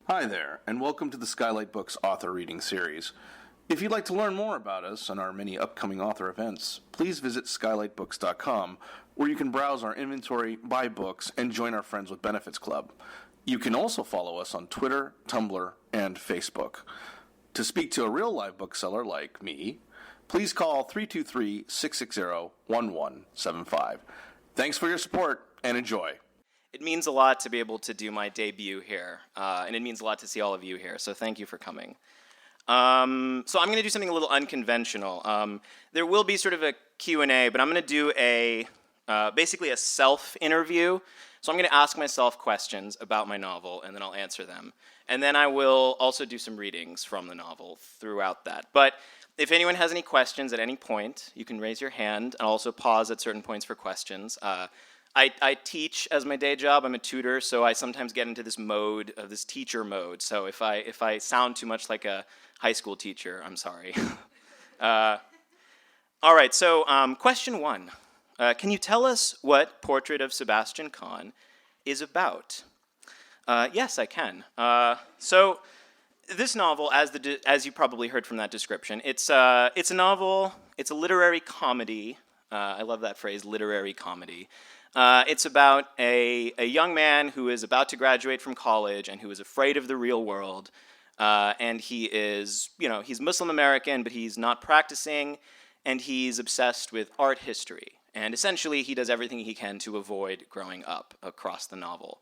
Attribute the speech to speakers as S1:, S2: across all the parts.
S1: Hi there, and welcome to the Skylight Books author reading series. If you'd like to learn more about us and our many upcoming author events, please visit skylightbooks.com, where you can browse our inventory, buy books, and join our Friends with Benefits Club. You can also follow us on Twitter, Tumblr, and Facebook. To speak to a real live bookseller like me, please call 323-660-1175. Thanks for your support, and enjoy.
S2: It means a lot to be able to do my debut here, and it means a lot to see all of you here, so thank you for coming. So I'm going to do something a little unconventional. There will be sort of a Q&A, but I'm going to do basically a self-interview. So I'm going to ask myself questions about my novel, and then I'll answer them. And then I will also do some readings from the novel throughout that. But if anyone has any questions at any point, you can raise your hand, and I'll also pause at certain points for questions. I teach as my day job. I'm a tutor, so I sometimes get into this mode, this teacher mode. So if I sound too much like a high school teacher, I'm sorry. All right, so question one. Can you tell us what Portrait of Sebastian Khan is about? Yes, I can. So this novel, as you probably heard from that description, it's a novel. It's a literary comedy. I love that phrase, literary comedy. It's about a young man who is about to graduate from college and who is afraid of the real world. And he is, he's Muslim American, but he's not practicing, and he's obsessed with art history. And essentially, he does everything he can to avoid growing up across the novel.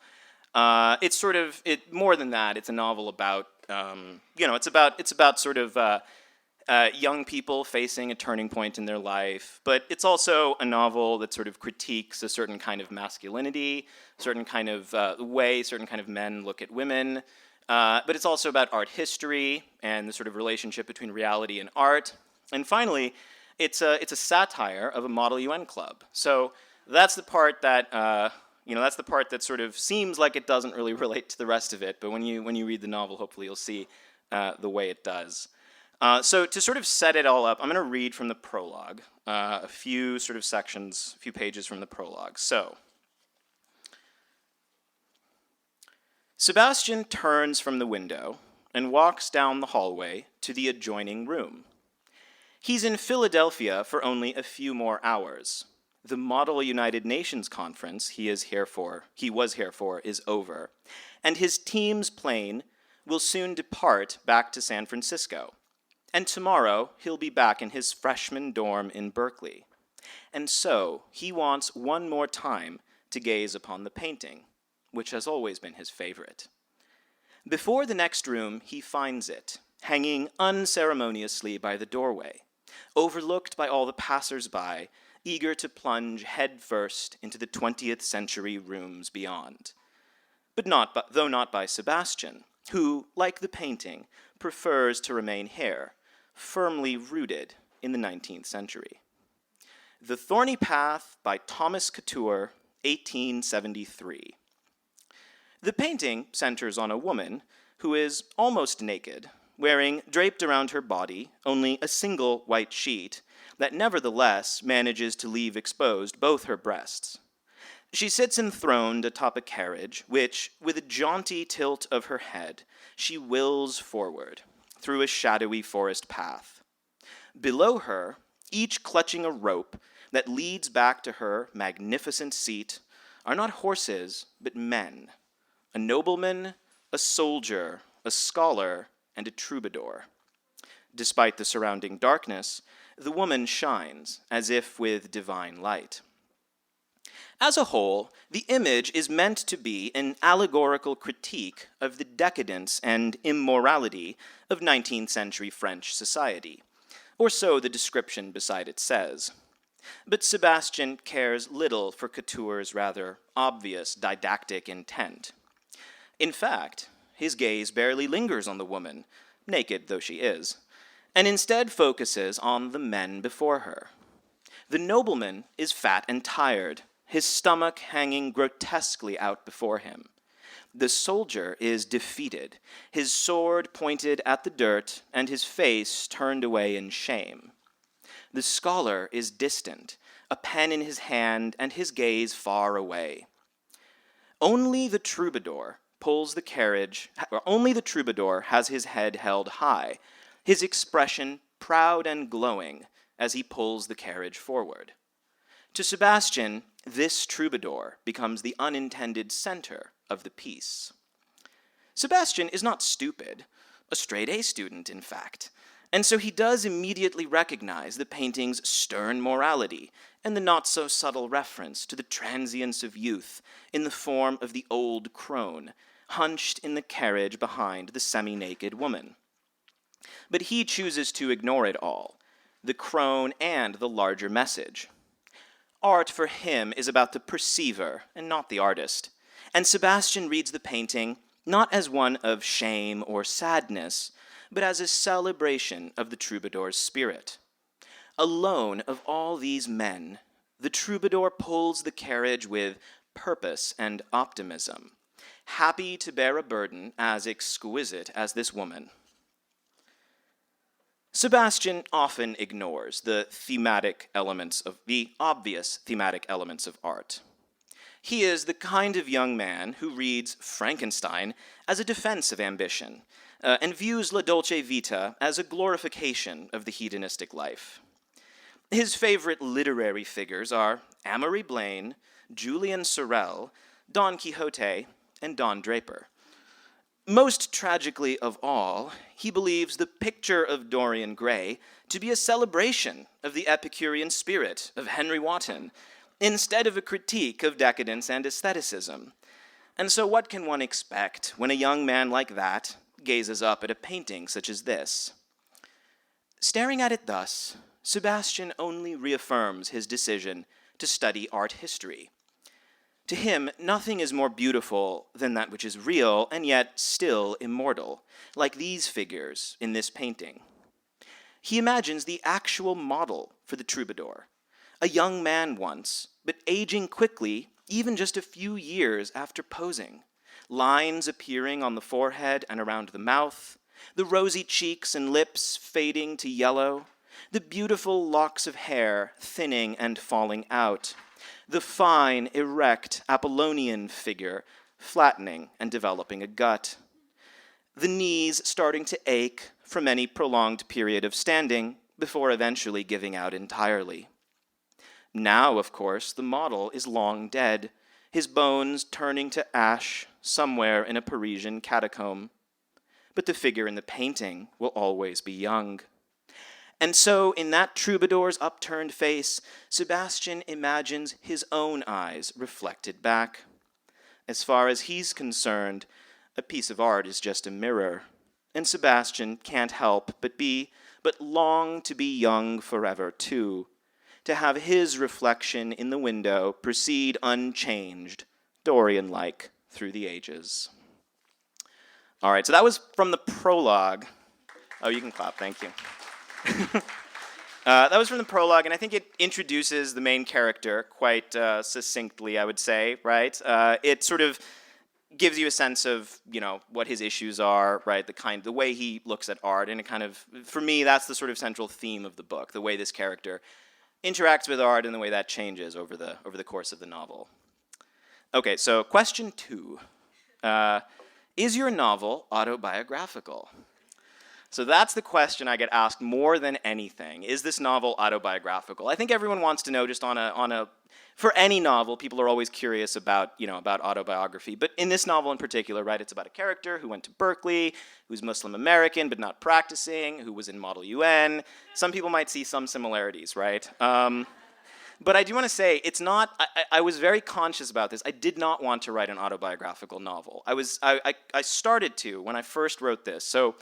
S2: It's sort of more than that. It's a novel about, it's about sort of young people facing a turning point in their life, but it's also a novel that sort of critiques a certain kind of masculinity, certain kind of way certain kind of men look at women, but it's also about art history and the sort of relationship between reality and art. And finally, it's a satire of a model UN club. So that's the part that that's the part that sort of seems like it doesn't really relate to the rest of it, but when you read the novel, hopefully you'll see the way it does. So to sort of set it all up, I'm going to read from the prologue, a few sort of sections, a few pages from the prologue. So, Sebastian turns from the window and walks down the hallway to the adjoining room. He's in Philadelphia for only a few more hours. The Model United Nations conference he was here for is over, and his team's plane will soon depart back to San Francisco. And tomorrow, he'll be back in his freshman dorm in Berkeley. And so, he wants one more time to gaze upon the painting, which has always been his favorite. Before the next room, he finds it, hanging unceremoniously by the doorway, overlooked by all the passers-by, eager to plunge headfirst into the 20th century rooms beyond. Though not by Sebastian, who, like the painting, prefers to remain here, firmly rooted in the 19th century. The Thorny Path by Thomas Couture, 1873. The painting centers on a woman who is almost naked, wearing, draped around her body, only a single white sheet that nevertheless manages to leave exposed both her breasts. She sits enthroned atop a carriage, which, with a jaunty tilt of her head, she wills forward through a shadowy forest path. Below her, each clutching a rope that leads back to her magnificent seat, are not horses, but men, a nobleman, a soldier, a scholar, and a troubadour. Despite the surrounding darkness, the woman shines as if with divine light. As a whole, the image is meant to be an allegorical critique of the decadence and immorality of 19th century French society, or so the description beside it says. But Sebastian cares little for Couture's rather obvious didactic intent. In fact, his gaze barely lingers on the woman, naked though she is, and instead focuses on the men before her. The nobleman is fat and tired, his stomach hanging grotesquely out before him. The soldier is defeated, his sword pointed at the dirt, and his face turned away in shame. The scholar is distant, a pen in his hand, and his gaze far away. Only the troubadour, pulls the carriage, or only the troubadour has his head held high, his expression proud and glowing as he pulls the carriage forward. To Sebastian, this troubadour becomes the unintended center of the piece. Sebastian is not stupid, a straight-A student, in fact, and so he does immediately recognize the painting's stern morality and the not-so-subtle reference to the transience of youth in the form of the old crone, hunched in the carriage behind the semi-naked woman. But he chooses to ignore it all, the crone and the larger message. Art for him is about the perceiver and not the artist, and Sebastian reads the painting not as one of shame or sadness, but as a celebration of the troubadour's spirit. Alone of all these men, the troubadour pulls the carriage with purpose and optimism, happy to bear a burden as exquisite as this woman. Sebastian often ignores the obvious thematic elements of art. He is the kind of young man who reads Frankenstein as a defense of ambition, and views La Dolce Vita as a glorification of the hedonistic life. His favorite literary figures are Amory Blaine, Julian Sorel, Don Quixote, and Don Draper. Most tragically of all, he believes the picture of Dorian Gray to be a celebration of the Epicurean spirit of Henry Wotton, instead of a critique of decadence and aestheticism. And so what can one expect when a young man like that gazes up at a painting such as this? Staring at it thus, Sebastian only reaffirms his decision to study art history. To him, nothing is more beautiful than that which is real and yet still immortal, like these figures in this painting. He imagines the actual model for the troubadour, a young man once, but aging quickly, even just a few years after posing, lines appearing on the forehead and around the mouth, the rosy cheeks and lips fading to yellow, the beautiful locks of hair thinning and falling out, the fine, erect Apollonian figure flattening and developing a gut, the knees starting to ache from any prolonged period of standing before eventually giving out entirely. Now, of course, the model is long dead, his bones turning to ash somewhere in a Parisian catacomb. But the figure in the painting will always be young. And so, in that troubadour's upturned face, Sebastian imagines his own eyes reflected back. As far as he's concerned, a piece of art is just a mirror, and Sebastian can't help but long to be young forever too, to have his reflection in the window proceed unchanged, Dorian-like, through the ages. All right, so that was from the prologue. Oh, you can clap, thank you. That was from the prologue, and I think it introduces the main character quite succinctly, I would say, right? It sort of gives you a sense of, what his issues are, right? The way he looks at art, and it kind of, for me, that's the sort of central theme of the book, the way this character interacts with art and the way that changes over the course of the novel. Okay, so question 2. Is your novel autobiographical? So that's the question I get asked more than anything. Is this novel autobiographical? I think everyone wants to know, just for any novel, people are always curious about autobiography. But in this novel in particular, right, it's about a character who went to Berkeley, who's Muslim American but not practicing, who was in Model UN. Some people might see some similarities, right? But I do want to say, it's not, I was very conscious about this. I did not want to write an autobiographical novel. I started to when I first wrote this. So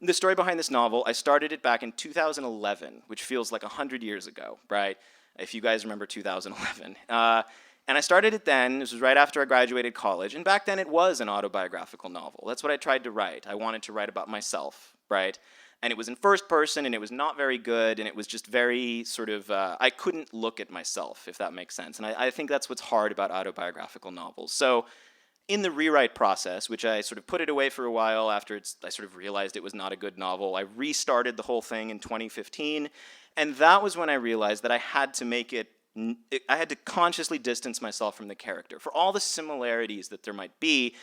S2: the story behind this novel, I started it back in 2011, which feels like 100 years ago, right? If you guys remember 2011. And I started it then. This was right after I graduated college. And back then it was an autobiographical novel. That's what I tried to write. I wanted to write about myself, right? And it was in first person, and it was not very good, and it was just very sort of, I couldn't look at myself, if that makes sense. And I think that's what's hard about autobiographical novels. So in the rewrite process, which I sort of put it away for a while after I sort of realized it was not a good novel, I restarted the whole thing in 2015, and that was when I realized that I had to consciously distance myself from the character. For all the similarities that there might be,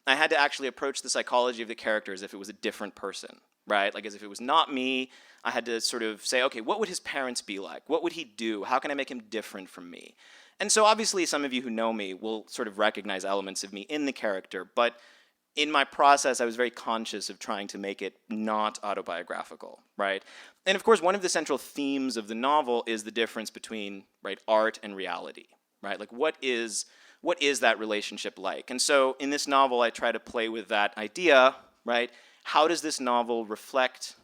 S2: I had to actually approach the psychology of the character as if it was a different person, right? Like as if it was not me. I had to sort of say, okay, what would his parents be like? What would he do? How can I make him different from me? And so obviously some of you who know me will sort of recognize elements of me in the character, but in my process, I was very conscious of trying to make it not autobiographical, right? And of course, one of the central themes of the novel is the difference between, right, art and reality, right? Like what is that relationship like? And so in this novel, I try to play with that idea, right? How does this novel reflect,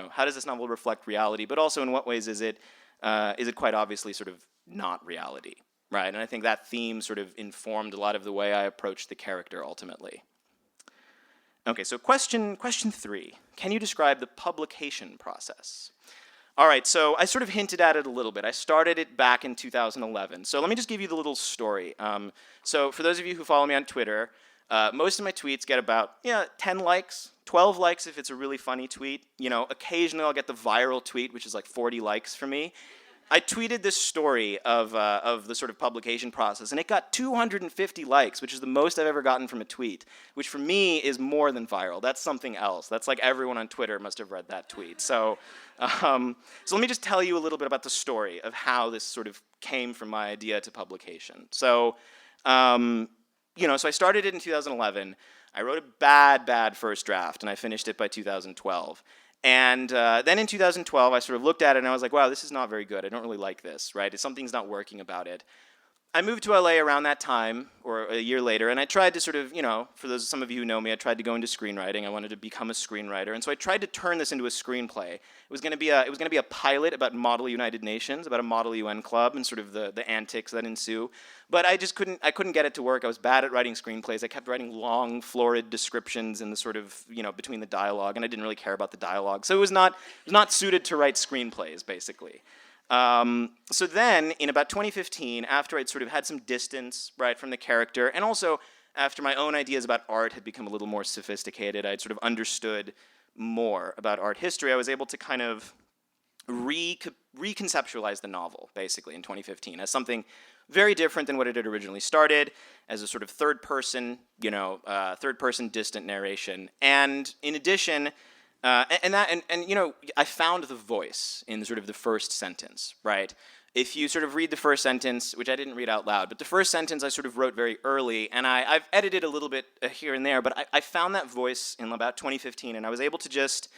S2: how does this novel reflect reality? But also in what ways is it quite obviously sort of not reality, right? And I think that theme sort of informed a lot of the way I approached the character ultimately. Okay, so question 3. Can you describe the publication process? All right, so I sort of hinted at it a little bit. I started it back in 2011. So let me just give you the little story. So for those of you who follow me on Twitter, most of my tweets get about 10 likes, 12 likes if it's a really funny tweet. Occasionally I'll get the viral tweet, which is like 40 likes for me. I tweeted this story of the sort of publication process, and it got 250 likes, which is the most I've ever gotten from a tweet, which for me is more than viral. That's something else. That's like everyone on Twitter must have read that tweet. So let me just tell you a little bit about the story of how this sort of came from my idea to publication. So, so I started it in 2011. I wrote a bad first draft, and I finished it by 2012. And then in 2012, I sort of looked at it and I was like, wow, this is not very good. I don't really like this, right? Something's not working about it. I moved to LA around that time, or a year later, and I tried to sort of, for some of you who know me, I tried to go into screenwriting. I wanted to become a screenwriter, and so I tried to turn this into a screenplay. It was going to be a pilot about Model United Nations, about a Model UN club, and sort of the antics that ensue. But I couldn't get it to work. I was bad at writing screenplays. I kept writing long, florid descriptions in the sort of, between the dialogue, and I didn't really care about the dialogue. So it was not suited to write screenplays, basically. So then, in about 2015, after I'd sort of had some distance, right, from the character, and also after my own ideas about art had become a little more sophisticated, I'd sort of understood more about art history, I was able to kind of reconceptualize the novel, basically, in 2015, as something very different than what it had originally started, as a sort of third-person distant narration. And in addition, I found the voice in sort of the first sentence, right? If you sort of read the first sentence, which I didn't read out loud, but the first sentence I sort of wrote very early, and I've edited a little bit here and there, but I found that voice in about 2015, and I was able to just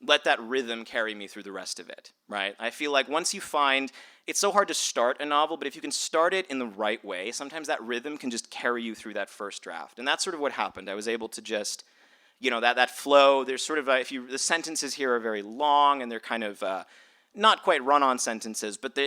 S2: let that rhythm carry me through the rest of it, right? I feel like once you find, it's so hard to start a novel, but if you can start it in the right way, sometimes that rhythm can just carry you through that first draft, and that's sort of what happened. I was able to just that flow. There's sort of the sentences here are very long, and they're kind of not quite run-on sentences, but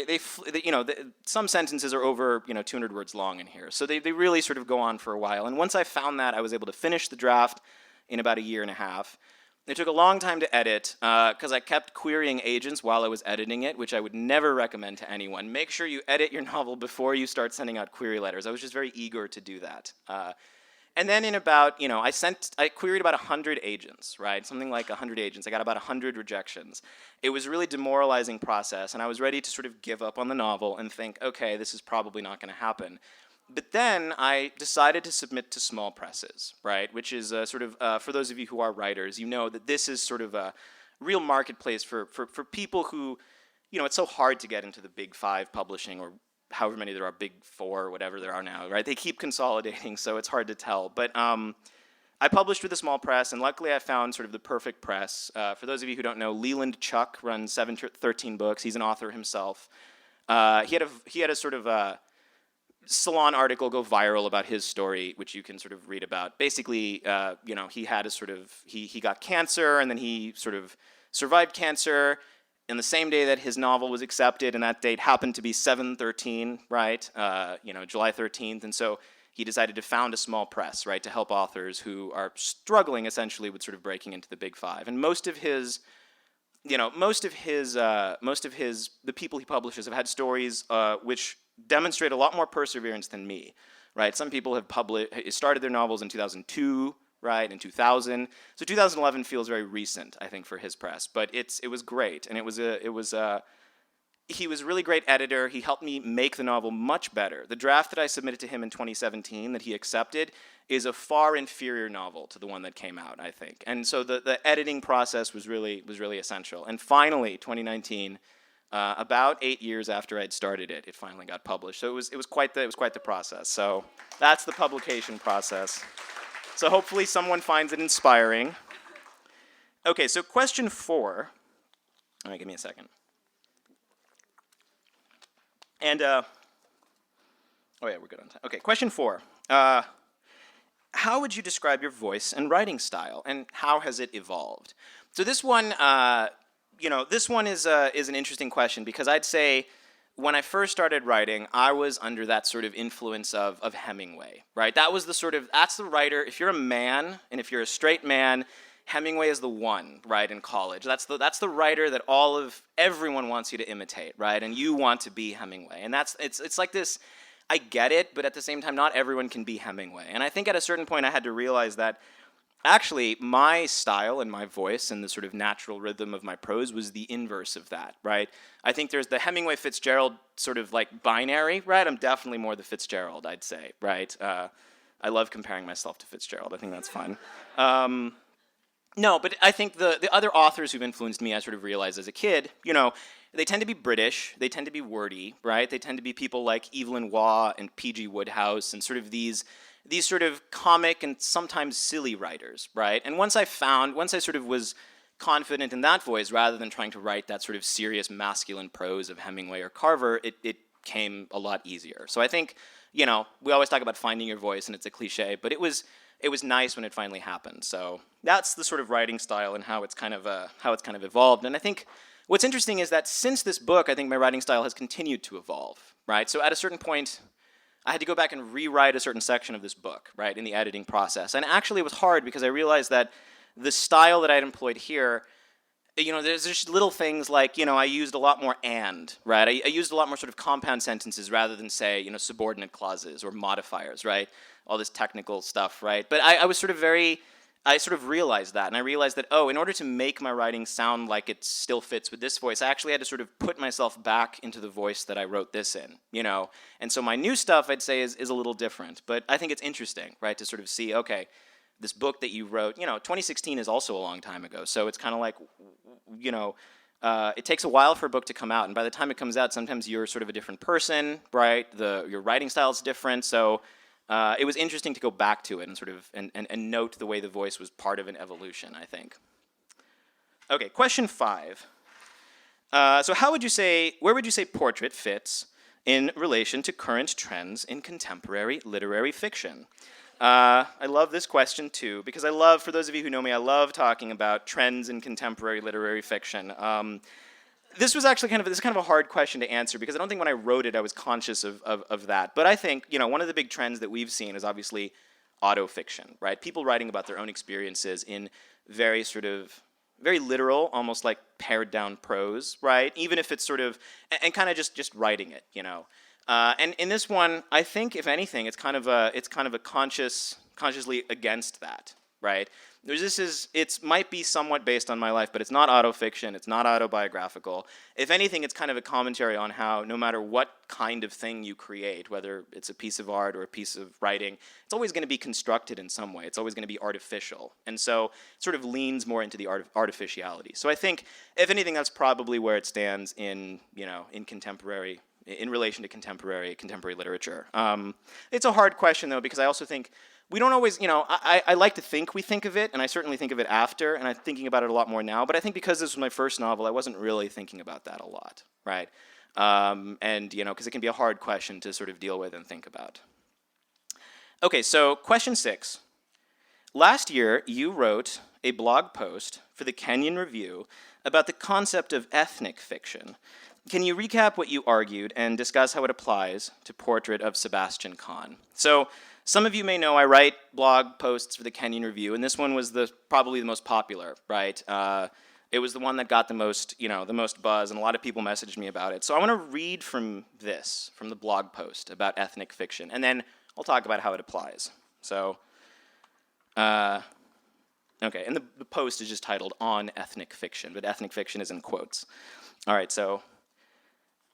S2: some sentences are over 200 words long in here. So they really sort of go on for a while. And once I found that, I was able to finish the draft in about a year and a half. It took a long time to edit because I kept querying agents while I was editing it, which I would never recommend to anyone. Make sure you edit your novel before you start sending out query letters. I was just very eager to do that. And then in about, I queried about 100 agents, right? Something like 100 agents. I got about 100 rejections. It was a really demoralizing process, and I was ready to sort of give up on the novel and think, okay, this is probably not going to happen. But then I decided to submit to small presses, right? Which is sort of, for those of you who are writers, you know that this is sort of a real marketplace for people who, it's so hard to get into the big 5 publishing, or however many there are, big 4 or whatever there are now, right? They keep consolidating, so it's hard to tell. But I published with a small press, and luckily I found sort of the perfect press. For those of you who don't know, Leland Chuck runs 713 Books. He's an author himself. He had a sort of Salon article go viral about his story, which you can sort of read about. Basically, he had a sort of, he got cancer, and then he sort of survived cancer. In the same day that his novel was accepted, and that date happened to be 7/13, right? July 13th, and so he decided to found a small press, right, to help authors who are struggling essentially with sort of breaking into the big 5. And most of the people he publishes have had stories which demonstrate a lot more perseverance than me, right? Some people have started their novels in 2002. Right, in 2000. So 2011 feels very recent, I think, for his press. But it was great, and he was a really great editor. He helped me make the novel much better. The draft that I submitted to him in 2017 that he accepted is a far inferior novel to the one that came out, I think. And so the editing process was really essential. And finally, 2019, about 8 years after I'd started it, it finally got published. So it was quite the process. So that's the publication process. So hopefully someone finds it inspiring. Okay, so question 4. All right, give me a second. And oh yeah, we're good on time. Okay, question 4. How would you describe your voice and writing style, and how has it evolved? So this one, this one is an interesting question, because I'd say when I first started writing, I was under that sort of influence of Hemingway, right? That's the writer. If you're a man, and if you're a straight man, Hemingway is the one, right, in college. That's the writer that everyone wants you to imitate, right? And you want to be Hemingway. And it's like this. I get it, but at the same time, not everyone can be Hemingway. And I think at a certain point I had to realize that actually my style and my voice and the sort of natural rhythm of my prose was the inverse of that, right? I think there's the Hemingway-Fitzgerald sort of like binary, right? I'm definitely more the Fitzgerald, I'd say, right? I love comparing myself to Fitzgerald. I think that's fun. No, but I think the other authors who've influenced me, I sort of realized as a kid, they tend to be British, they tend to be wordy, right? They tend to be people like Evelyn Waugh and P.G. Wodehouse and sort of these sort of comic and sometimes silly writers, right? And once I sort of was confident in that voice, rather than trying to write that sort of serious masculine prose of Hemingway or Carver, it came a lot easier. So I think, we always talk about finding your voice, and it's a cliche, but it was nice when it finally happened. So that's the sort of writing style and how it's kind of evolved. And I think what's interesting is that since this book, I think my writing style has continued to evolve, right? So at a certain point, I had to go back and rewrite a certain section of this book, right, in the editing process. And actually it was hard because I realized that the style that I had employed here, there's just little things like, I used a lot more and, right? I used a lot more sort of compound sentences rather than, say, subordinate clauses or modifiers, right? All this technical stuff, right? But I sort of realized that, and I realized that, in order to make my writing sound like it still fits with this voice, I actually had to sort of put myself back into the voice that I wrote this in, And so my new stuff, I'd say, is a little different. But I think it's interesting, right, to sort of see, okay, this book that you wrote, 2016 is also a long time ago, so it's kind of like, it takes a while for a book to come out, and by the time it comes out, sometimes you're sort of a different person, right? Your writing style is different, so it was interesting to go back to it and sort of and note the way the voice was part of an evolution, I think. Okay, question 5. So where would you say portrait fits in relation to current trends in contemporary literary fiction? I love this question too, because for those of you who know me, I love talking about trends in contemporary literary fiction. This is kind of a hard question to answer, because I don't think when I wrote it I was conscious of that. But I think, one of the big trends that we've seen is obviously autofiction, right? People writing about their own experiences in very literal, almost like pared down prose, right? Even if it's sort of, and kind of just writing it, And in this one, I think, if anything, it's kind of a consciously against that, right? It might be somewhat based on my life, but it's not autofiction, it's not autobiographical. If anything, it's kind of a commentary on how no matter what kind of thing you create, whether it's a piece of art or a piece of writing, it's always going to be constructed in some way. It's always going to be artificial. And so it sort of leans more into the artificiality. So I think, if anything, that's probably where it stands in relation to contemporary literature. It's a hard question, though, because I also think we don't always, I like to think we think of it, and I certainly think of it after, and I'm thinking about it a lot more now, but I think because this was my first novel, I wasn't really thinking about that a lot, right? Because it can be a hard question to sort of deal with and think about. Okay, so question 6. Last year, you wrote a blog post for the Kenyon Review about the concept of ethnic fiction. Can you recap what you argued and discuss how it applies to Portrait of Sebastian Khan? So, some of you may know I write blog posts for the Kenyon Review, and this one was probably the most popular, right? It was the one that got the most buzz, and a lot of people messaged me about it. So I want to read from the blog post about ethnic fiction, and then I'll talk about how it applies. So, okay, and the post is just titled "On Ethnic Fiction," but ethnic fiction is in quotes. All right, so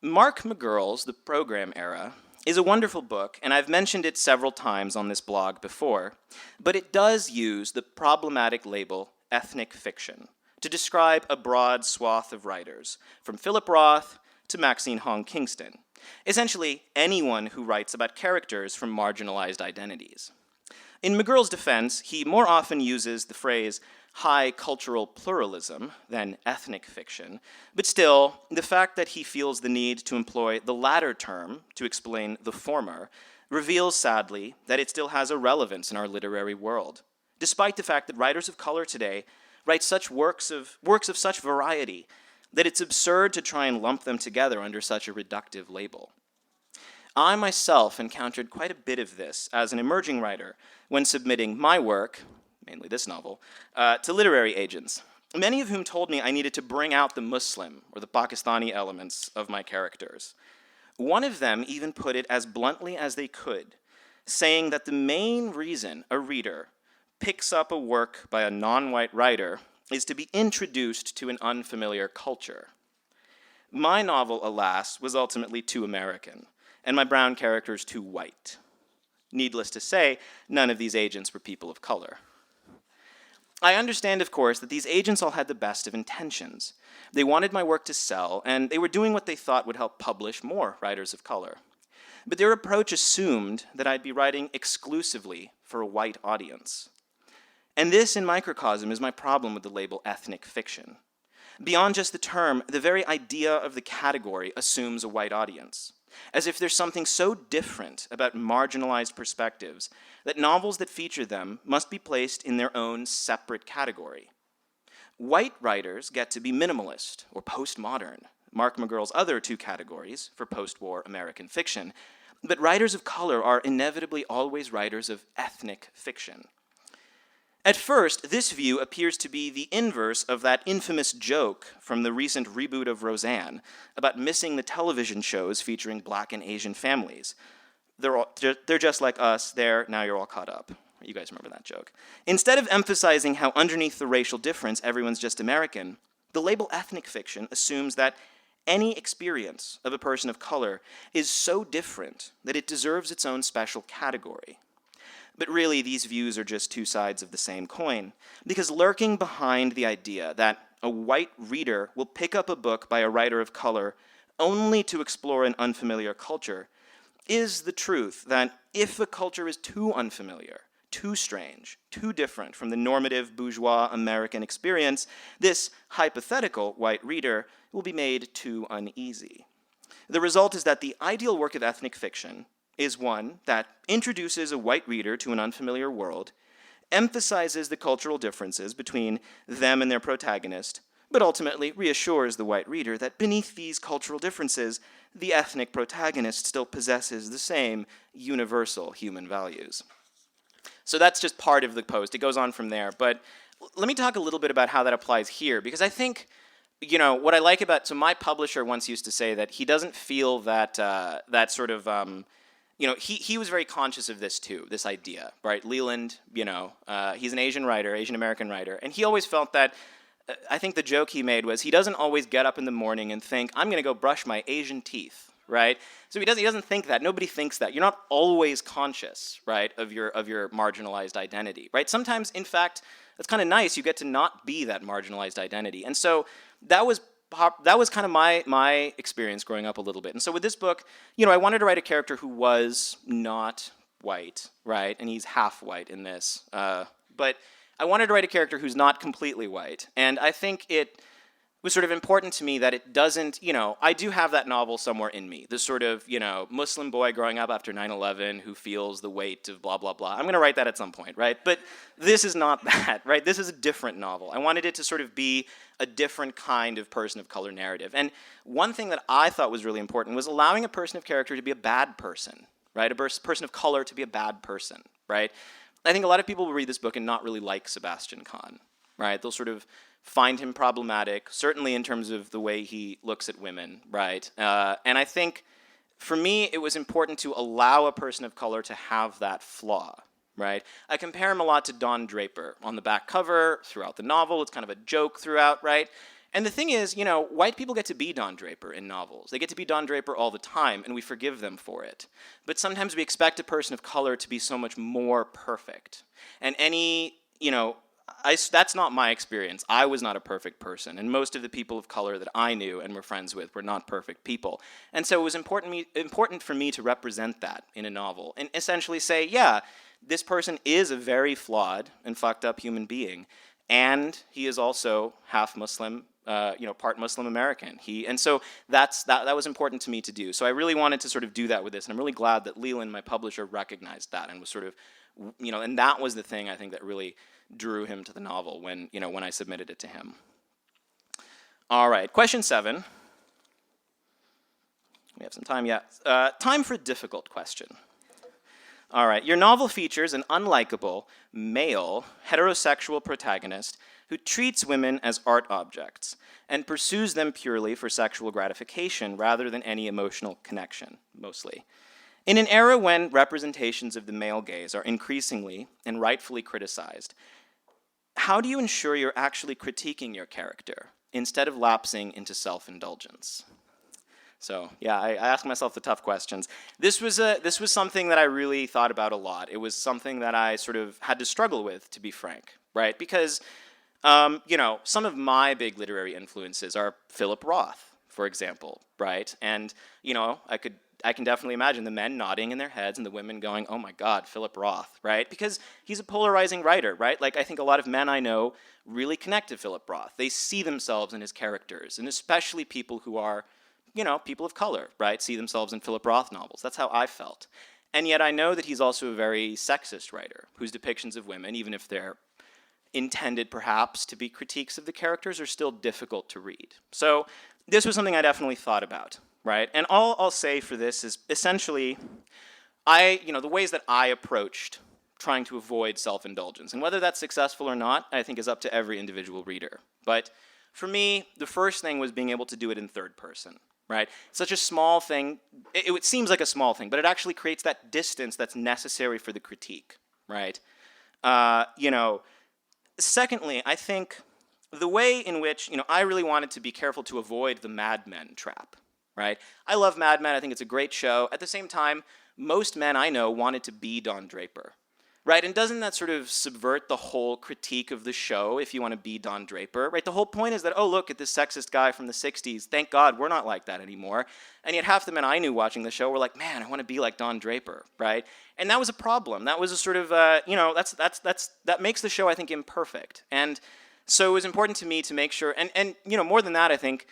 S2: Mark McGurl's The Program Era is a wonderful book, and I've mentioned it several times on this blog before, but it does use the problematic label ethnic fiction to describe a broad swath of writers, from Philip Roth to Maxine Hong Kingston, essentially anyone who writes about characters from marginalized identities. In McGurl's defense, he more often uses the phrase high cultural pluralism than ethnic fiction, but still, the fact that he feels the need to employ the latter term to explain the former reveals, sadly, that it still has a relevance in our literary world, despite the fact that writers of color today write such works of such variety that it's absurd to try and lump them together under such a reductive label. I myself encountered quite a bit of this as an emerging writer when submitting my work, mainly this novel, to literary agents, many of whom told me I needed to bring out the Muslim or the Pakistani elements of my characters. One of them even put it as bluntly as they could, saying that the main reason a reader picks up a work by a non-white writer is to be introduced to an unfamiliar culture. My novel, alas, was ultimately too American, and my brown characters too white. Needless to say, none of these agents were people of color. I understand, of course, that these agents all had the best of intentions. They wanted my work to sell, and they were doing what they thought would help publish more writers of color. But their approach assumed that I'd be writing exclusively for a white audience. And this, in microcosm, is my problem with the label ethnic fiction. Beyond just the term, the very idea of the category assumes a white audience, as if there's something so different about marginalized perspectives that novels that feature them must be placed in their own separate category. White writers get to be minimalist or postmodern, Mark McGurl's other two categories for post-war American fiction, but writers of color are inevitably always writers of ethnic fiction. At first, this view appears to be the inverse of that infamous joke from the recent reboot of Roseanne about missing the television shows featuring Black and Asian families. They're just like us, now you're all caught up. You guys remember that joke. Instead of emphasizing how underneath the racial difference everyone's just American, the label ethnic fiction assumes that any experience of a person of color is so different that it deserves its own special category. But really, these views are just two sides of the same coin, because lurking behind the idea that a white reader will pick up a book by a writer of color only to explore an unfamiliar culture is the truth that if a culture is too unfamiliar, too strange, too different from the normative bourgeois American experience, this hypothetical white reader will be made too uneasy. The result is that the ideal work of ethnic fiction is one that introduces a white reader to an unfamiliar world, emphasizes the cultural differences between them and their protagonist, but ultimately reassures the white reader that beneath these cultural differences, the ethnic protagonist still possesses the same universal human values. So that's just part of the post. It goes on from there. But let me talk a little bit about how that applies here, because I think, what I like about, so my publisher once used to say that he doesn't feel that that sort of, he was very conscious of this too, this idea, right? Leland, he's an Asian writer, Asian American writer, and he always felt that, I think the joke he made was he doesn't always get up in the morning and think, I'm gonna go brush my Asian teeth, right? So he doesn't think that, nobody thinks that. You're not always conscious, right, of your marginalized identity, right? Sometimes, in fact, that's kind of nice, you get to not be that marginalized identity. And so that was kind of my experience growing up a little bit. And so with this book, I wanted to write a character who was not white, right? And he's half white in this. But I wanted to write a character who's not completely white. And I think it was sort of important to me that it doesn't, I do have that novel somewhere in me. This sort of, Muslim boy growing up after 9/11 who feels the weight of blah, blah, blah. I'm going to write that at some point, right? But this is not that, right? This is a different novel. I wanted it to sort of be a different kind of person of color narrative. And one thing that I thought was really important was allowing a person of character to be a bad person, right? A person of color to be a bad person, right? I think a lot of people will read this book and not really like Sebastian Khan, right? They'll sort of find him problematic, certainly in terms of the way he looks at women, right? And I think, for me, it was important to allow a person of color to have that flaw, right? I compare him a lot to Don Draper on the back cover, throughout the novel. It's kind of a joke throughout, right? And the thing is, white people get to be Don Draper in novels. They get to be Don Draper all the time, and we forgive them for it. But sometimes we expect a person of color to be so much more perfect. And that's not my experience. I was not a perfect person, and most of the people of color that I knew and were friends with were not perfect people. And so it was important for me to represent that in a novel, and essentially say, yeah, this person is a very flawed and fucked up human being, and he is also half Muslim, part Muslim American. And so that was important to me to do. So I really wanted to sort of do that with this, and I'm really glad that Leland, my publisher, recognized that and was sort of, and that was the thing I think that really drew him to the novel when I submitted it to him. All right, question 7. We have some time, yeah. Time for a difficult question. All right, your novel features an unlikable, male, heterosexual protagonist who treats women as art objects and pursues them purely for sexual gratification rather than any emotional connection, mostly. In an era when representations of the male gaze are increasingly and rightfully criticized, how do you ensure you're actually critiquing your character instead of lapsing into self-indulgence? So yeah, I asked myself the tough questions. This was something that I really thought about a lot. It was something that I sort of had to struggle with, to be frank, right? Because some of my big literary influences are Philip Roth, for example, right? And I can definitely imagine the men nodding in their heads and the women going, oh my God, Philip Roth, right? Because he's a polarizing writer, right? Like, I think a lot of men I know really connect to Philip Roth. They see themselves in his characters, and especially people who are, people of color, right? See themselves in Philip Roth novels. That's how I felt. And yet I know that he's also a very sexist writer whose depictions of women, even if they're intended perhaps to be critiques of the characters, are still difficult to read. So this was something I definitely thought about. Right, and all I'll say for this is essentially, the ways that I approached trying to avoid self-indulgence, and whether that's successful or not, I think is up to every individual reader. But for me, the first thing was being able to do it in third person, right? Such a small thing, it seems like a small thing, but it actually creates that distance that's necessary for the critique, right? Secondly, I think the way in which, I really wanted to be careful to avoid the Mad Men trap. Right? I love Mad Men. I think it's a great show. At the same time, most men I know wanted to be Don Draper. Right? And doesn't that sort of subvert the whole critique of the show if you want to be Don Draper? Right? The whole point is that, oh, look at this sexist guy from the 60s. Thank God we're not like that anymore. And yet half the men I knew watching the show were like, man, I want to be like Don Draper. Right? And that was a problem. That was a sort of, that makes the show, I think, imperfect. And so it was important to me to make sure, and more than that, I think,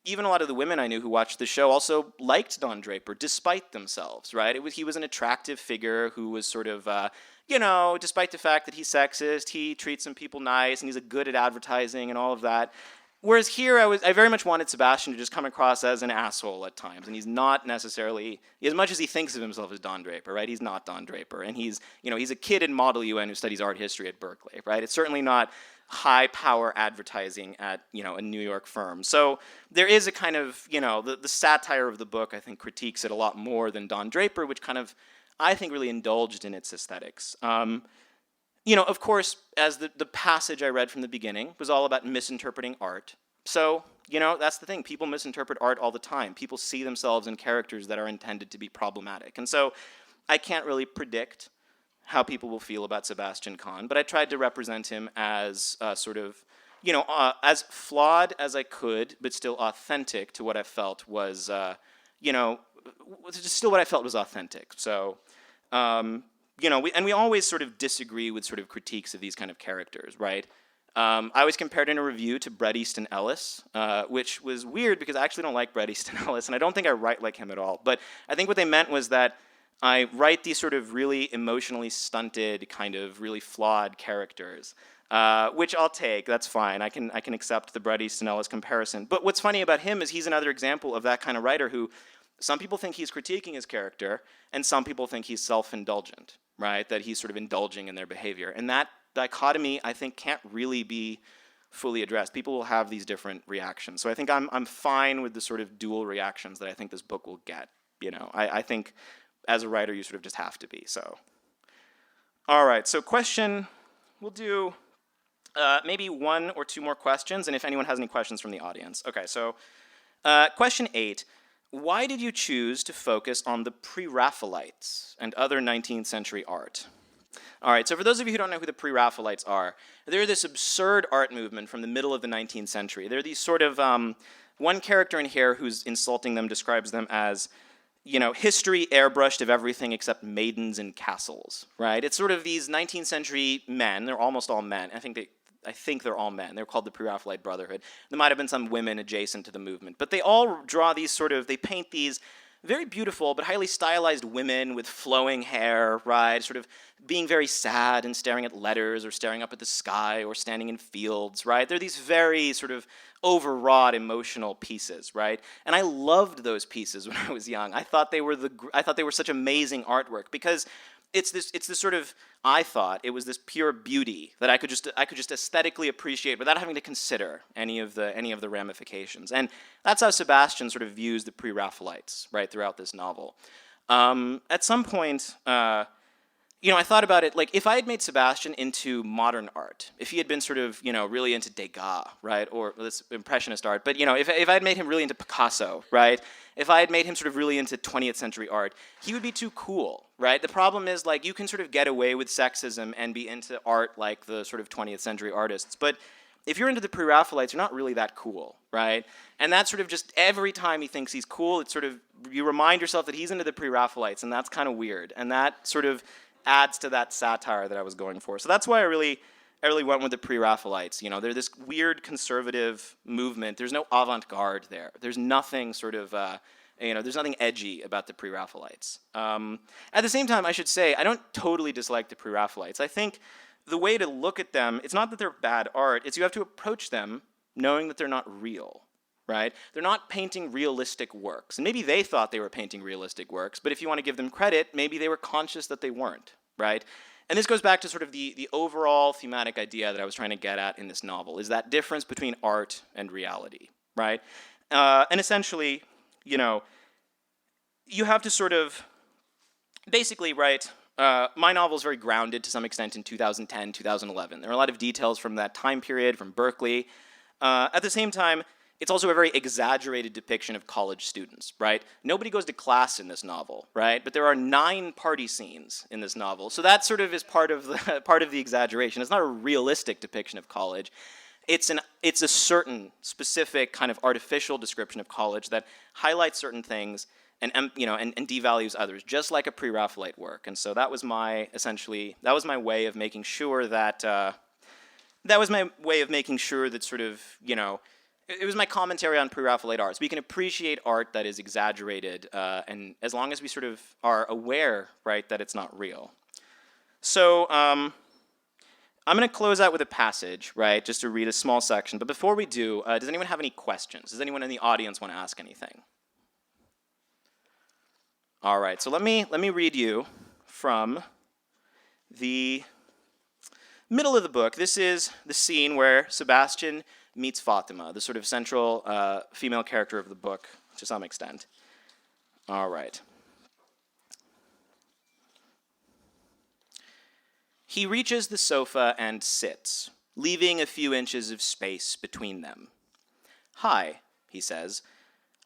S2: even a lot of the women I knew who watched the show also liked Don Draper, despite themselves, right? He was an attractive figure who was sort of, despite the fact that he's sexist, he treats some people nice, and he's good at advertising and all of that. Whereas here, I very much wanted Sebastian to just come across as an asshole at times, and he's not necessarily, as much as he thinks of himself as Don Draper, right? He's not Don Draper, and he's a kid in Model UN who studies art history at Berkeley, right? It's certainly not high power advertising at a New York firm. So there is a kind of the satire of the book, I think, critiques it a lot more than Don Draper, which kind of I think really indulged in its aesthetics. Of course, as the passage I read from the beginning was all about misinterpreting art. So that's the thing. People misinterpret art all the time. People see themselves in characters that are intended to be problematic, and so I can't really predict how people will feel about Sebastian Khan, but I tried to represent him as as flawed as I could, but still authentic to what I felt was, still what I felt was authentic. So, we always sort of disagree with sort of critiques of these kind of characters, right? I was compared in a review to Bret Easton Ellis, which was weird because I actually don't like Bret Easton Ellis, and I don't think I write like him at all. But I think what they meant was that I write these sort of really emotionally stunted, kind of really flawed characters, which I'll take. That's fine. I can accept the Bret Easton Ellis comparison. But what's funny about him is he's another example of that kind of writer who some people think he's critiquing his character, and some people think he's self-indulgent, right? That he's sort of indulging in their behavior. And that dichotomy, I think, can't really be fully addressed. People will have these different reactions. So I think I'm fine with the sort of dual reactions that I think this book will get. I think as a writer, you sort of just have to be, so. All right, so we'll do Maybe one or two more questions, and if anyone has any questions from the audience. Okay, so question 8. Why did you choose to focus on the Pre-Raphaelites and other 19th century art? All right, so for those of you who don't know who the Pre-Raphaelites are, they're this absurd art movement from the middle of the 19th century. They're these sort of, one character in here who's insulting them describes them as, you know, history airbrushed of everything except maidens and castles, right? It's sort of these 19th century men, they're almost all men. I think they're all men. They're called the Pre-Raphaelite Brotherhood. There might have been some women adjacent to the movement, but they all draw these sort of, they paint these very beautiful but highly stylized women with flowing hair, right? Sort of being very sad and staring at letters or staring up at the sky or standing in fields, right? They're these very sort of overwrought emotional pieces, right? And I loved those pieces when I was young. I thought they were such amazing artwork because it's this sort of, I thought it was this pure beauty that I could just aesthetically appreciate without having to consider any of the ramifications. And that's how Sebastian sort of views the Pre-Raphaelites, right, throughout this novel. At some point, you know, I thought about it, like, if I had made Sebastian into modern art, if he had been sort of, you know, really into Degas, right, or this impressionist art, but, you know, if I had made him really into Picasso, right, if I had made him sort of really into 20th century art, he would be too cool, right? The problem is, like, you can sort of get away with sexism and be into art like the sort of 20th century artists, but if you're into the Pre-Raphaelites, you're not really that cool, right? And that's sort of just every time he thinks he's cool, it's sort of, you remind yourself that he's into the Pre-Raphaelites, and that's kind of weird, and that sort of adds to that satire that I was going for. So that's why I really went with the Pre-Raphaelites. You know, they're this weird conservative movement. There's no avant-garde there. There's nothing sort of, you know, there's nothing edgy about the Pre-Raphaelites. At the same time, I should say, I don't totally dislike the Pre-Raphaelites. I think the way to look at them, it's not that they're bad art, it's you have to approach them knowing that they're not real, right? They're not painting realistic works. And maybe they thought they were painting realistic works, but if you want to give them credit, maybe they were conscious that they weren't, right? And this goes back to sort of the overall thematic idea that I was trying to get at in this novel, is that difference between art and reality, right? And essentially, you know, you have to sort of, basically, right, my novel is very grounded to some extent in 2010, 2011. There are a lot of details from that time period, from Berkeley. At the same time, it's also a very exaggerated depiction of college students, right? Nobody goes to class in this novel, right? But there are 9 party scenes in this novel. So that sort of is part of the exaggeration. It's not a realistic depiction of college. It's a certain specific kind of artificial description of college that highlights certain things and devalues others, just like a Pre-Raphaelite work. And so that was my way of making sure that sort of, you know, it was my commentary on Pre-Raphaelite art. So we can appreciate art that is exaggerated, and as long as we sort of are aware, right, that it's not real. So I'm going to close out with a passage, right, just to read a small section. But before we do, does anyone have any questions? Does anyone in the audience want to ask anything? All right, so let me read you from the middle of the book. This is the scene where Sebastian meets Fatima, the sort of central female character of the book, to some extent. All right. He reaches the sofa and sits, leaving a few inches of space between them. "Hi," he says.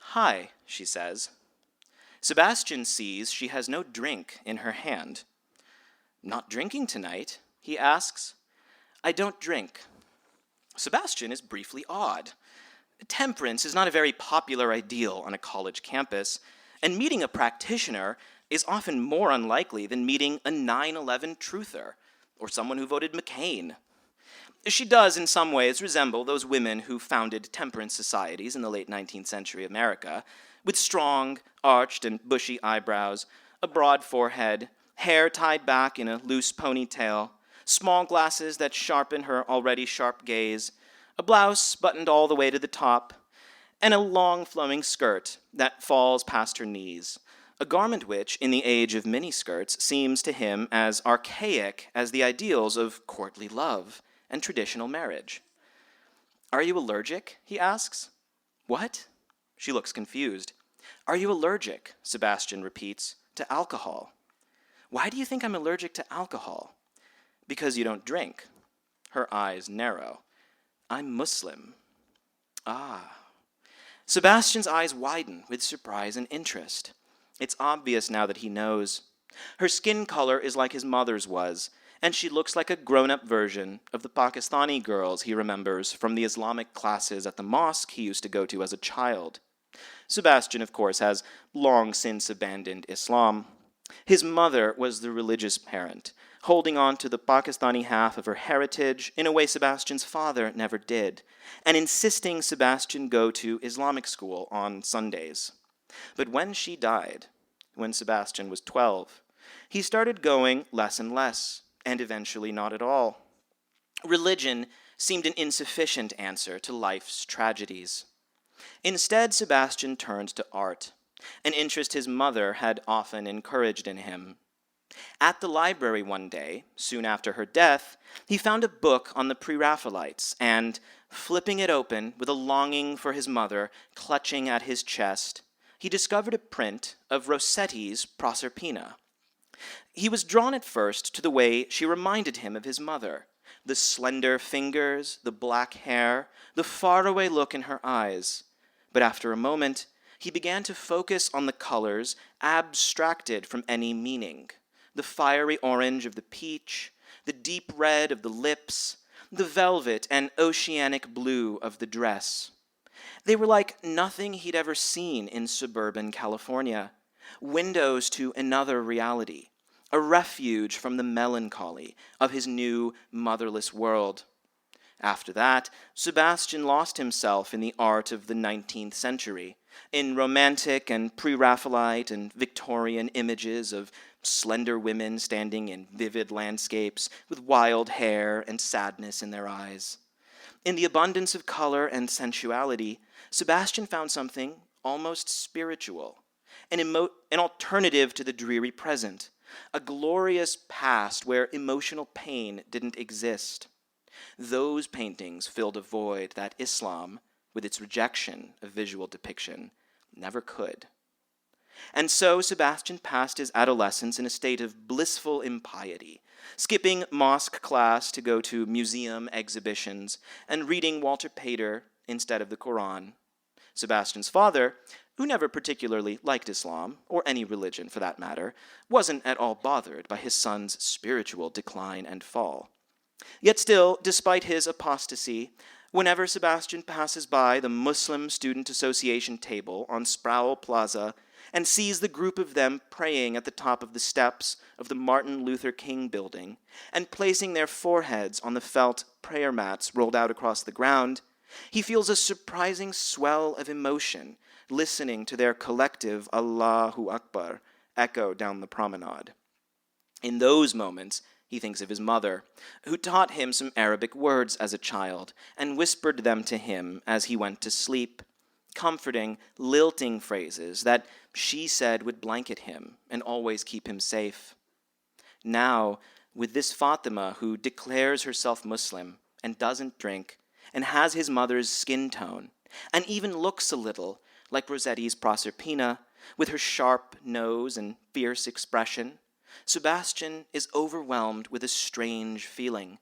S2: "Hi," she says. Sebastian sees she has no drink in her hand. "Not drinking tonight?" he asks. "I don't drink." Sebastian is briefly awed. Temperance is not a very popular ideal on a college campus, and meeting a practitioner is often more unlikely than meeting a 9/11 truther or someone who voted McCain. She does, in some ways, resemble those women who founded temperance societies in the late 19th century America, with strong, arched and bushy eyebrows, a broad forehead, hair tied back in a loose ponytail, small glasses that sharpen her already sharp gaze, a blouse buttoned all the way to the top, and a long flowing skirt that falls past her knees, a garment which, in the age of miniskirts, seems to him as archaic as the ideals of courtly love and traditional marriage. "Are you allergic?" he asks. "What?" She looks confused. "Are you allergic?" Sebastian repeats. "To alcohol." "Why do you think I'm allergic to alcohol?" "Because you don't drink." her eyes narrow. "I'm Muslim." "Ah." Sebastian's eyes widen with surprise and interest. It's obvious now that he knows. Her skin color is like his mother's was, and she looks like a grown-up version of the Pakistani girls he remembers from the Islamic classes at the mosque he used to go to as a child. Sebastian, of course, has long since abandoned Islam. His mother was the religious parent, holding on to the Pakistani half of her heritage in a way Sebastian's father never did, and insisting Sebastian go to Islamic school on Sundays. But when she died, when Sebastian was 12, he started going less and less, and eventually not at all. Religion seemed an insufficient answer to life's tragedies. Instead, Sebastian turned to art, an interest his mother had often encouraged in him. At the library one day, soon after her death, he found a book on the Pre-Raphaelites, and, flipping it open with a longing for his mother clutching at his chest, he discovered a print of Rossetti's Proserpina. He was drawn at first to the way she reminded him of his mother, the slender fingers, the black hair, the faraway look in her eyes. But after a moment, he began to focus on the colors abstracted from any meaning, the fiery orange of the peach, the deep red of the lips, the velvet and oceanic blue of the dress. They were like nothing he'd ever seen in suburban California, windows to another reality, a refuge from the melancholy of his new motherless world. After that, Sebastian lost himself in the art of the 19th century, in romantic and pre-Raphaelite and Victorian images of slender women standing in vivid landscapes with wild hair and sadness in their eyes. In the abundance of color and sensuality, Sebastian found something almost spiritual, an alternative to the dreary present, a glorious past where emotional pain didn't exist. Those paintings filled a void that Islam, with its rejection of visual depiction, never could. And so Sebastian passed his adolescence in a state of blissful impiety, skipping mosque class to go to museum exhibitions and reading Walter Pater instead of the Quran. Sebastian's father, who never particularly liked Islam, or any religion for that matter, wasn't at all bothered by his son's spiritual decline and fall. Yet still, despite his apostasy, whenever Sebastian passes by the Muslim Student Association table on Sproul Plaza and sees the group of them praying at the top of the steps of the Martin Luther King building and placing their foreheads on the felt prayer mats rolled out across the ground, he feels a surprising swell of emotion listening to their collective Allahu Akbar echo down the promenade. In those moments, he thinks of his mother, who taught him some Arabic words as a child and whispered them to him as he went to sleep, comforting, lilting phrases that she said would blanket him and always keep him safe. Now, with this Fatima who declares herself Muslim and doesn't drink and has his mother's skin tone and even looks a little like Rossetti's Proserpina with her sharp nose and fierce expression, Sebastian is overwhelmed with a strange feeling,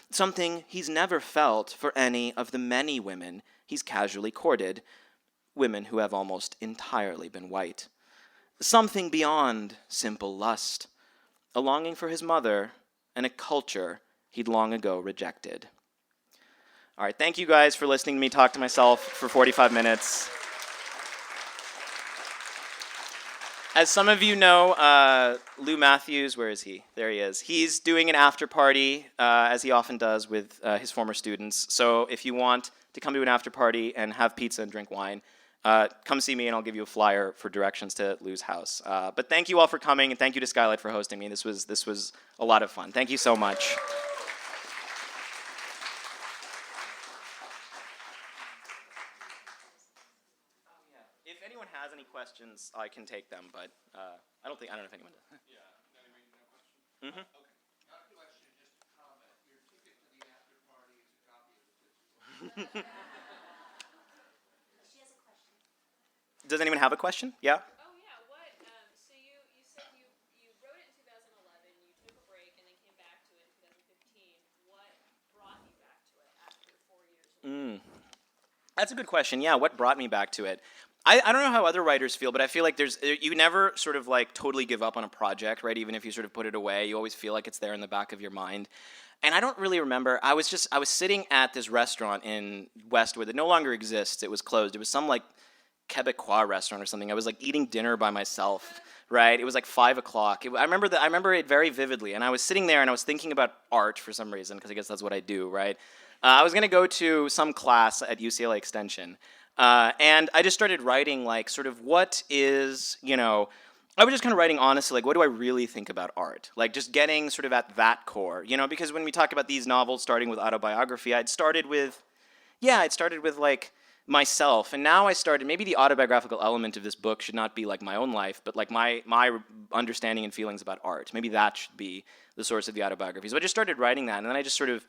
S2: something he's never felt for any of the many women he's casually courted, women who have almost entirely been white. Something beyond simple lust, a longing for his mother and a culture he'd long ago rejected. All right, thank you guys for listening to me talk to myself for 45 minutes. As some of you know, Lou Matthews, where is he? There he is. He's doing an after party, as he often does with his former students. So if you want to come to an after party and have pizza and drink wine, come see me and I'll give you a flyer for directions to Lou's house. But thank you all for coming, and thank you to Skylight for hosting me. This was a lot of fun. Thank you so much. If anyone has any questions, I can take them, but I don't know if anyone does.
S3: Yeah, anybody no question?
S2: Mm-hmm.
S3: Okay. Not a question, just a comment. Your ticket to the after party is a copy of the Tootsie Roll.
S4: She has a question.
S2: Does anyone have a question? Yeah?
S4: Oh yeah, what? So you said you wrote it in 2011. You took a break and then came back to it in 2015. What brought
S2: That's a good question. Yeah, what brought me back to it? I don't know how other writers feel, but I feel like you never sort of like totally give up on a project, right? Even if you sort of put it away, you always feel like it's there in the back of your mind. And I don't really remember. I was sitting at this restaurant in Westwood that no longer exists. It was closed. It was some like Quebecois restaurant or something. I was like eating dinner by myself, right? It was like 5 o'clock. I remember it very vividly. And I was sitting there and I was thinking about art for some reason, because I guess that's what I do, right? I was going to go to some class at UCLA Extension. And I just started writing, like, sort of what is, I was just kind of writing honestly, like, what do I really think about art? Like, just getting sort of at that core, because when we talk about these novels starting with autobiography, I'd started with like, myself, and now I started, maybe the autobiographical element of this book should not be like my own life, but like my understanding and feelings about art. Maybe that should be the source of the autobiography. So I just started writing that, and then I just sort of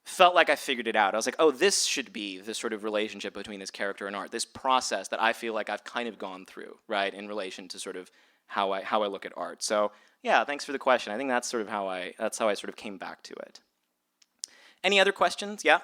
S2: felt like I figured it out. I was like, oh, this should be the sort of relationship between this character and art, this process that I feel like I've kind of gone through, right, in relation to sort of how I look at art. So yeah, thanks for the question. I think that's sort of how I sort of came back to it. Any other questions? Yeah?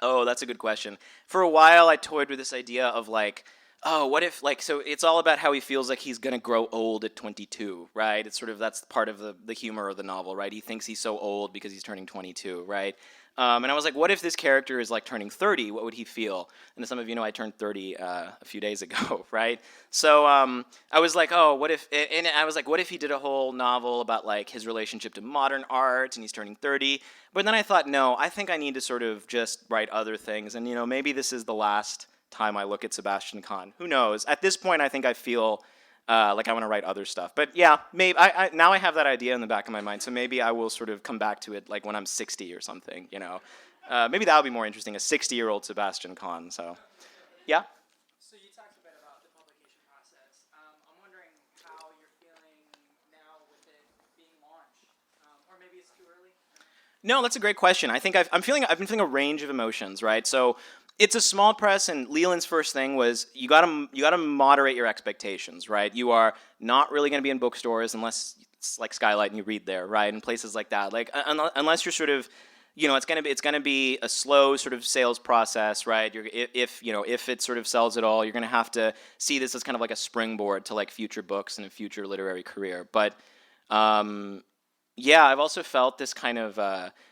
S2: Oh, that's a good question. For a while, I toyed with this idea of like, oh, what if, like, so it's all about how he feels like he's going to grow old at 22, right? It's sort of, that's part of the humor of the novel, right? He thinks he's so old because he's turning 22, right? And I was like, what if this character is like turning 30? What would he feel? And as some of you know, I turned 30 a few days ago, right? So I was like, oh, what if, and I was like, what if he did a whole novel about like his relationship to modern art and he's turning 30? But then I thought, no, I think I need to sort of just write other things. And, maybe this is the last time I look at Sebastian Khan. Who knows? At this point, I think I feel like I want to write other stuff. But yeah, maybe now I have that idea in the back of my mind, so maybe I will sort of come back to it like when I'm 60 or something, Maybe that would be more interesting, a 60-year-old Sebastian Khan, so yeah?
S5: So you talked a bit about the publication process. I'm wondering how you're feeling now with it being launched, or maybe it's too early?
S2: No, that's a great question. I think I've been feeling a range of emotions, right? So it's a small press, and Leland's first thing was you gotta moderate your expectations, right? You are not really going to be in bookstores unless it's like Skylight and you read there, right? And places like that, like unless you're sort of, it's gonna be a slow sort of sales process, right? If it sort of sells at all, you're gonna have to see this as kind of like a springboard to like future books and a future literary career. But yeah, I've also felt this kind of.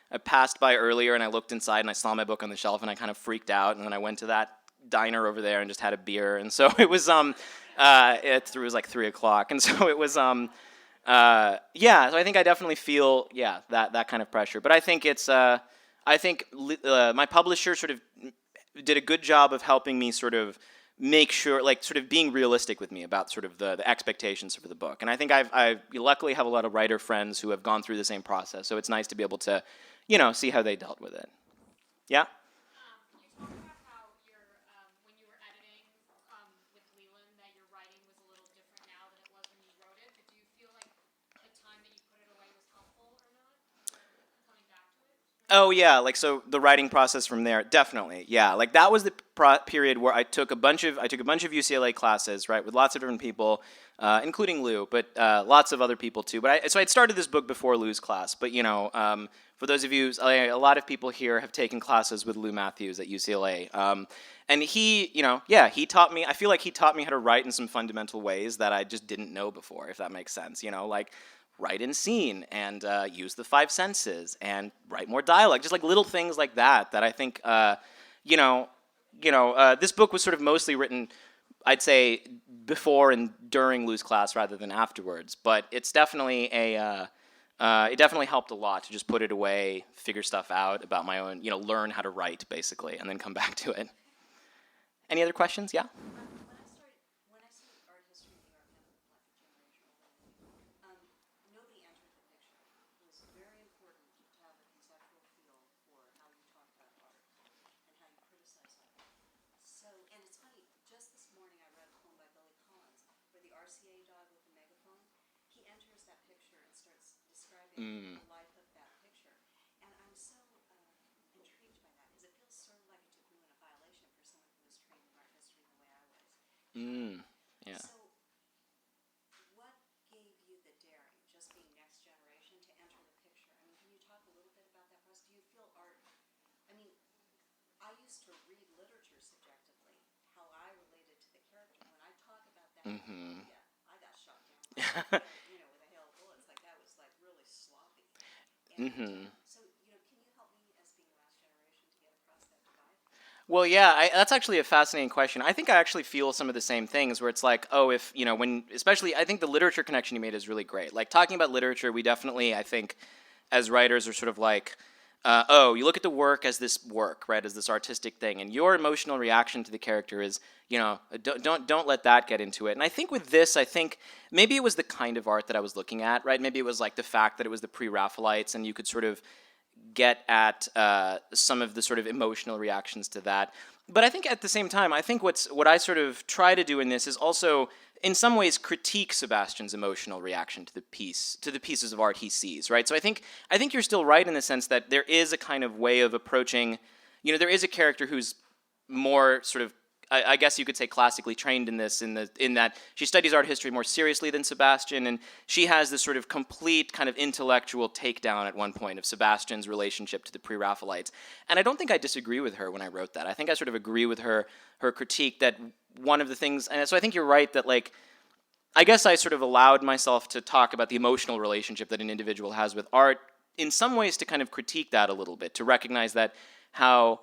S2: I passed by earlier and I looked inside and I saw my book on the shelf and I kind of freaked out, and then I went to that diner over there and just had a beer, and so it was it was like 3 o'clock, and so it was yeah. So I think I definitely feel that kind of pressure, but I think it's I think my publisher sort of did a good job of helping me sort of make sure, like, sort of being realistic with me about sort of the expectations for the book. And I think I luckily have a lot of writer friends who have gone through the same process, so it's nice to be able to, see how they dealt with it. Yeah?
S4: You talked about how when you were editing with Leland, that your writing was a little different now than it was when you wrote it. But do you feel like the time that you put it away was helpful or not? Coming back to it?
S2: Oh yeah, like, so the writing process from there, definitely, yeah. Like, that was the period where I took a bunch of UCLA classes, right, with lots of different people, including Lou, but lots of other people too. But I'd started this book before Lou's class. But for those of you, a lot of people here have taken classes with Lou Matthews at UCLA, and he, he taught me. I feel like he taught me how to write in some fundamental ways that I just didn't know before, if that makes sense. Like, write in scene and use the 5 senses and write more dialogue, just like little things like that. That I think, this book was sort of mostly written, I'd say, before and during Lou's class rather than afterwards. But it's definitely it definitely helped a lot to just put it away, figure stuff out about my own, learn how to write basically, and then come back to it. Any other questions? Yeah.
S6: When I studied art history in New York, and like a generation older than me, nobody entered the picture. It was very important to have a conceptual feel for how you talk about art and how you criticize art. So, and it's funny, just this morning I read a poem by Billy Collins where the RCA dog with the megaphone, he enters that picture and starts describing the life of that picture. And I'm so intrigued by that, because it feels sort of like a taboo and a violation for someone who was trained in art history the way I was.
S2: Yeah.
S6: So, what gave you the daring, just being next generation, to enter the picture? I mean, can you talk a little bit used to read literature subjectively, how I related to the character. When I talk about that, yeah, I got shot down. With a hail of bullets, like that was like really sloppy. And so, can you help me as being last generation to get across that divide?
S2: Well, yeah, that's actually a fascinating question. I think I actually feel some of the same things where it's like, oh, if, especially, I think the literature connection you made is really great. Like, talking about literature, we definitely, I think, as writers are sort of like, you look at the work as this work, right, as this artistic thing, and your emotional reaction to the character is, don't let that get into it. And I think with this, maybe it was the kind of art that I was looking at, right? Maybe it was like the fact that it was the pre-Raphaelites, and you could sort of get at some of the sort of emotional reactions to that. But I think at the same time, I think what I sort of try to do in this is also, in some ways, critique Sebastian's emotional reaction to the pieces of art he sees, right? So I think you're still right in the sense that there is a kind of way of approaching, there is a character who's more sort of, I guess you could say, classically trained in this, in that she studies art history more seriously than Sebastian, and she has this sort of complete kind of intellectual takedown at one point of Sebastian's relationship to the pre-Raphaelites. And I don't think I disagree with her when I wrote that. I think I sort of agree with her critique that one of the things, and so I think you're right that, like, I guess I sort of allowed myself to talk about the emotional relationship that an individual has with art in some ways to kind of critique that a little bit, to recognize that how,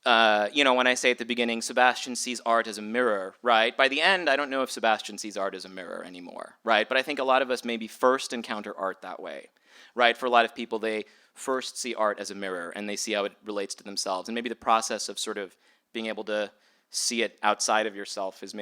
S2: when I say at the beginning, Sebastian sees art as a mirror, right? By the end, I don't know if Sebastian sees art as a mirror anymore, right? But I think a lot of us maybe first encounter art that way, right? For a lot of people, they first see art as a mirror, and they see how it relates to themselves. And maybe the process of sort of being able to see it outside of yourself is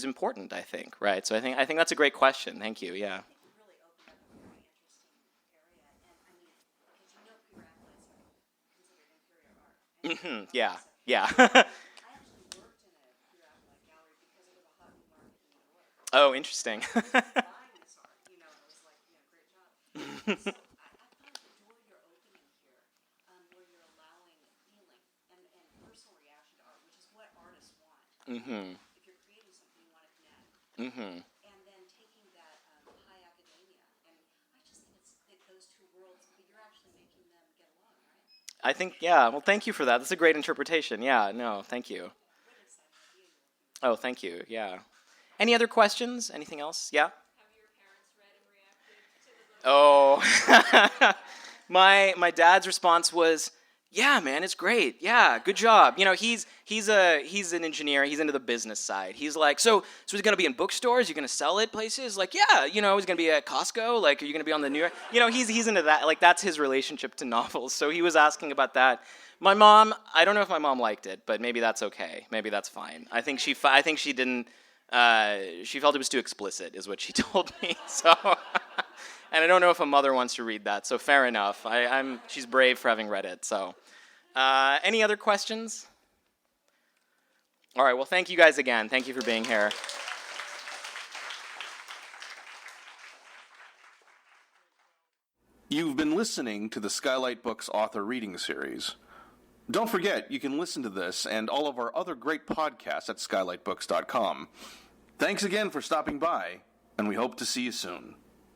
S2: important, I think, right? So I think that's a great question. Thank you, yeah.
S6: You really opened up a very interesting area, and I mean, because pre-Raphaelites are considered inferior art.
S2: Yeah.
S6: I actually worked in a pre-Raphaelite gallery because it was a hot new market in New York.
S2: Oh, interesting.
S6: Buying this art, it was like, great job. So I thought the door you're opening here, where you're allowing feeling and personal reaction to art, which is what artists want. If you're creating something, you want to connect. And then taking that high academia, and I just think it's those two worlds, but you're actually making them get along, right?
S2: I think, yeah. Well, thank you for that. That's a great interpretation. Yeah, no, thank you. Oh, thank you, yeah. Any other questions? Anything else? Yeah?
S4: Have your parents read and reacted to the book?
S2: Oh, my dad's response was, yeah, man, it's great. Yeah, good job. He's an engineer. He's into the business side. He's like, so he's gonna be in bookstores. You're gonna sell it places. Like, yeah, he's gonna be at Costco. Like, are you gonna be on the New York? He's into that. Like, that's his relationship to novels. So he was asking about that. My mom, I don't know if my mom liked it, but maybe that's okay. Maybe that's fine. I think she didn't. She felt it was too explicit, is what she told me. So. And I don't know if a mother wants to read that, so fair enough. She's brave for having read it. So, any other questions? All right. Well, thank you guys again. Thank you for being here.
S1: You've been listening to the Skylight Books author reading series. Don't forget, you can listen to this and all of our other great podcasts at skylightbooks.com. Thanks again for stopping by, and we hope to see you soon.